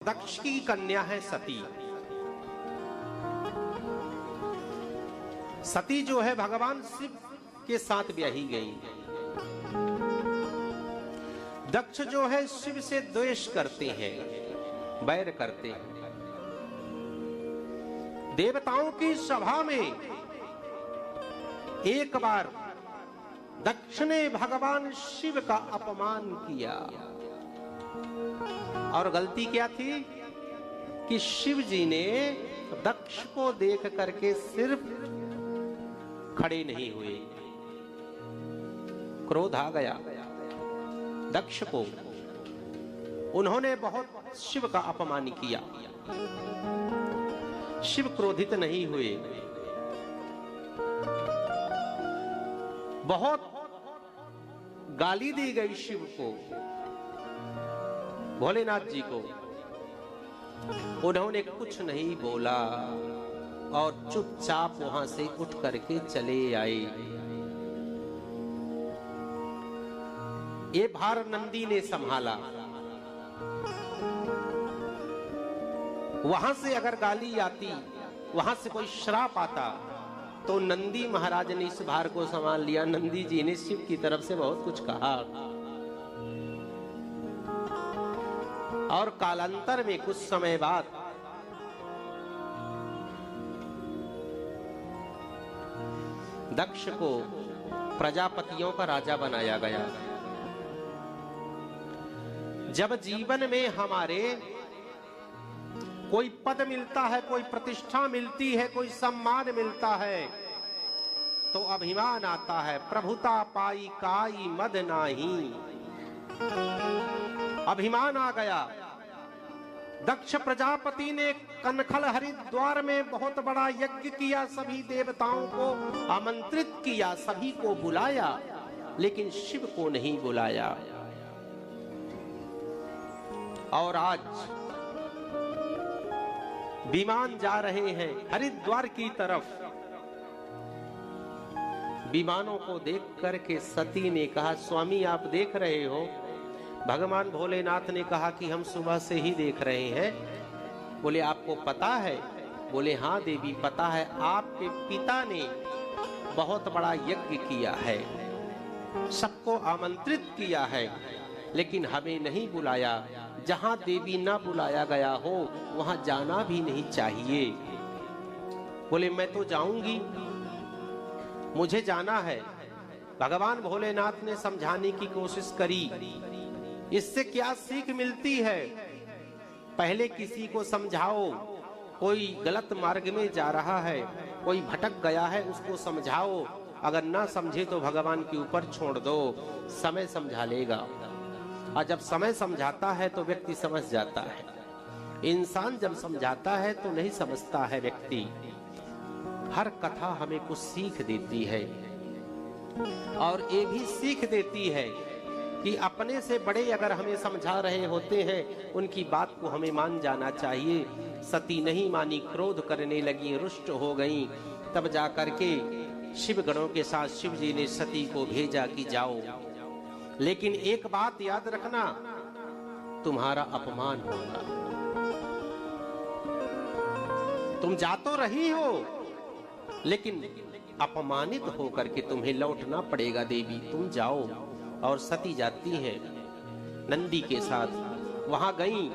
दक्ष की कन्या है सती। सती जो है भगवान शिव के साथ ब्याही गई। दक्ष जो है शिव से द्वेष करते हैं, बैर करते हैं। देवताओं की सभा में एक बार दक्ष ने भगवान शिव का अपमान किया। और गलती क्या थी कि शिव जी ने दक्ष को देख करके सिर्फ खड़े नहीं हुए, क्रोध आ गया दक्ष को। उन्होंने बहुत शिव का अपमान किया। शिव क्रोधित नहीं हुए, बहुत गाली दी गई शिव को, भोलेनाथ जी को। उन्होंने कुछ नहीं बोला और चुपचाप वहां से उठ करके चले आए। ये भार नंदी ने संभाला। वहां से अगर गाली आती, वहां से कोई श्राप आता, तो नंदी महाराज ने इस भार को संभाल लिया। नंदी जी ने शिव की तरफ से बहुत कुछ कहा और कालांतर में कुछ समय बाद दक्ष को प्रजापतियों का राजा बनाया गया। जब जीवन में हमारे कोई पद मिलता है, कोई प्रतिष्ठा मिलती है, कोई सम्मान मिलता है, तो अभिमान आता है। प्रभुता पाई काई मद नाही, अभिमान आ गया। दक्ष प्रजापति ने कनखल हरिद्वार में बहुत बड़ा यज्ञ किया, सभी देवताओं को आमंत्रित किया, सभी को बुलाया, लेकिन शिव को नहीं बुलाया। और आज विमान जा रहे हैं हरिद्वार की तरफ। विमानों को देख करके सती ने कहा, स्वामी आप देख रहे हो? भगवान भोलेनाथ ने कहा कि हम सुबह से ही देख रहे हैं। बोले आपको पता है? बोले हाँ देवी पता है, आपके पिता ने बहुत बड़ा यज्ञ किया है, सबको आमंत्रित किया है, लेकिन हमें नहीं बुलाया। जहां देवी ना बुलाया गया हो वहां जाना भी नहीं चाहिए। बोले मैं तो जाऊंगी, मुझे जाना है। भगवान भोलेनाथ ने समझाने की कोशिश करी। इससे क्या सीख मिलती है? पहले किसी को समझाओ, कोई गलत मार्ग में जा रहा है, कोई भटक गया है, उसको समझाओ। अगर ना समझे तो भगवान के ऊपर छोड़ दो, समय समझा लेगा। और जब समय समझाता है तो व्यक्ति समझ जाता है। इंसान जब समझाता है तो नहीं समझता है व्यक्ति। हर कथा हमें कुछ सीख देती है, और ये भी सीख देती है कि अपने से बड़े अगर हमें समझा रहे होते हैं, उनकी बात को हमें मान जाना चाहिए। सती नहीं मानी, क्रोध करने लगी, रुष्ट हो गई। तब जाकर के शिव गणों के साथ शिव जी ने सती को भेजा कि जाओ, लेकिन एक बात याद रखना, तुम्हारा अपमान होगा। तुम जा तो रही हो, लेकिन अपमानित होकर के तुम्हें लौटना पड़ेगा देवी, तुम जाओ। और सती जाती है नंदी के साथ। वहां गई,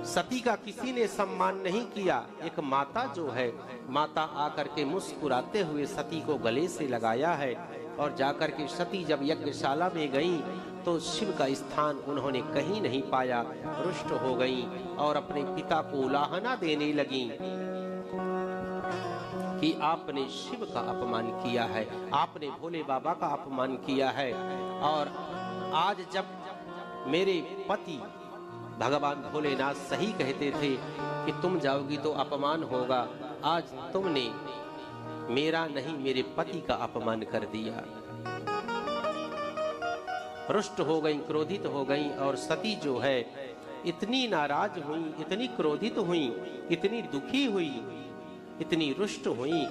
सती का किसी ने सम्मान नहीं किया। एक माता जो है, माता आकर के मुस्कुराते हुए सती को गले से लगाया है। और जाकर के सती जब यज्ञशाला में गई तो शिव का स्थान उन्होंने कहीं नहीं पाया, रुष्ट हो गई और अपने पिता को उलाहना देने लगी कि आपने शिव का अपमान किया है, आपने भोले बाबा का अपमान किया है। और आज जब मेरे पति भगवान भोलेनाथ सही कहते थे कि तुम जाओगी तो अपमान होगा, आज तुमने मेरा नहीं मेरे पति का अपमान कर दिया। रुष्ट हो गई, क्रोधित हो गई। और सती जो है इतनी नाराज हुई, इतनी क्रोधित हुई, इतनी दुखी हुई, इतनी रुष्ट हुई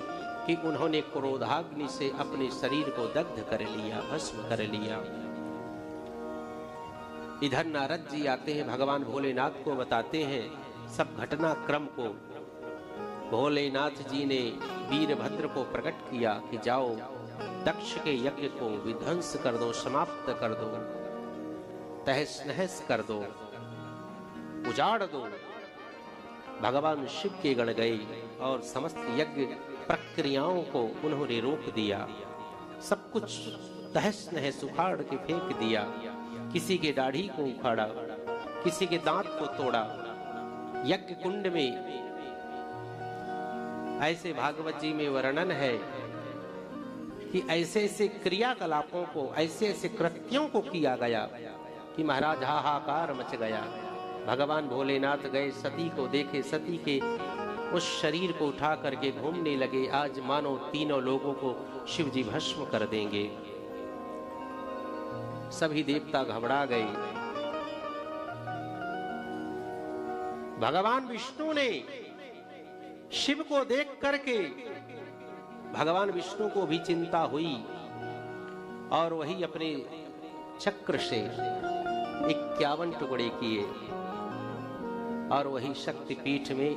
कि उन्होंने क्रोधाग्नि से अपने शरीर को दग्ध कर लिया, भस्म कर लिया। इधर नारद जी आते हैं, भगवान भोलेनाथ को बताते हैं सब घटनाक्रम को। भोलेनाथ जी ने वीरभद्र को प्रकट किया कि जाओ दक्ष के यज्ञ को विध्वंस कर दो, समाप्त कर दो, तहस नहस कर दो, उजाड़ दो। भगवान शिव के गण गए और समस्त यज्ञ प्रक्रियाओं को उन्होंने रोक दिया, सब कुछ तहस नहस उखाड़ के फेंक दिया। किसी के दाढ़ी को उखाड़ा, किसी के दांत को तोड़ा। यज्ञ कुंड में ऐसे भागवत जी में वर्णन है कि ऐसे ऐसे क्रियाकलापों को, ऐसे ऐसे कृत्यों को किया गया कि महाराज हाहाकार मच गया। भगवान भोलेनाथ गए, सती को देखे, सती के उस शरीर को उठा करके घूमने लगे। आज मानो तीनों लोगों को शिव जी भस्म कर देंगे। सभी देवता घबरा गए। भगवान विष्णु ने शिव को देख करके, भगवान विष्णु को भी चिंता हुई और वही अपने चक्र से 51 टुकड़े किए और वही शक्तिपीठ में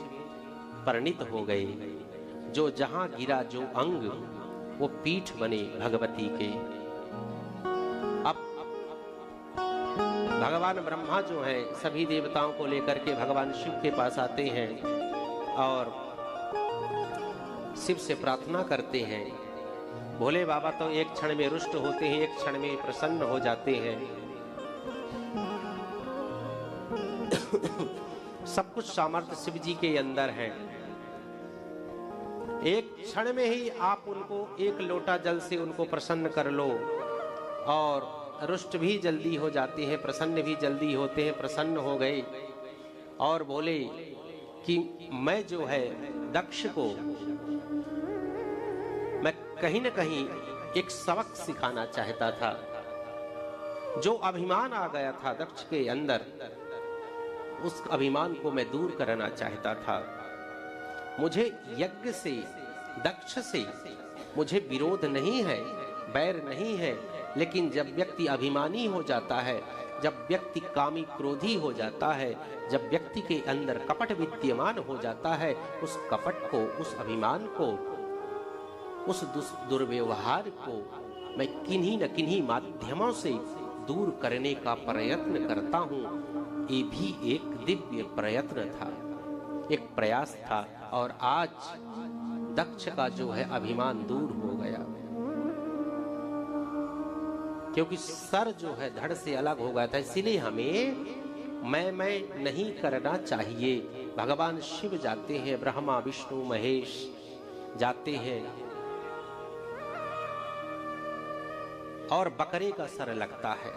परिणित हो गए। जो जहां गिरा जो अंग, वो पीठ बने भगवती के। अब भगवान ब्रह्मा जो है सभी देवताओं को लेकर के भगवान शिव के पास आते हैं और शिव से प्रार्थना करते हैं। भोले बाबा तो एक क्षण में रुष्ट होते हैं, एक क्षण में प्रसन्न हो जाते हैं। सब कुछ सामर्थ्य शिव जी के अंदर है। एक क्षण में ही आप उनको एक लोटा जल से उनको प्रसन्न कर लो और रुष्ट भी जल्दी हो जाते हैं, प्रसन्न भी जल्दी होते हैं। प्रसन्न हो गए और बोले कि मैं जो है दक्ष को मैं कहीं न कहीं एक सबक सिखाना चाहता था। जो अभिमान आ गया था दक्ष के अंदर, उस अभिमान को मैं दूर करना चाहता था। मुझे यज्ञ से, दक्ष से मुझे विरोध नहीं है, बैर नहीं है, लेकिन जब व्यक्ति अभिमानी हो जाता है, जब व्यक्ति कामी क्रोधी हो जाता है, जब व्यक्ति के अंदर कपट विद्यमान हो जाता है, उस कपट को, उस अभिमान को, उस दुर्व्यवहार को मैं किन्हीं न किन्हीं माध्यमों से दूर करने का प्रयत्न करता हूँ। ये भी एक दिव्य प्रयत्न था, एक प्रयास था और आज दक्ष का जो है अभिमान दूर हो गया, क्योंकि सर जो है धड़ से अलग हो गया था। इसीलिए हमें मैं नहीं करना चाहिए। भगवान शिव जाते हैं, ब्रह्मा विष्णु महेश जाते हैं और बकरे का सर लगता है।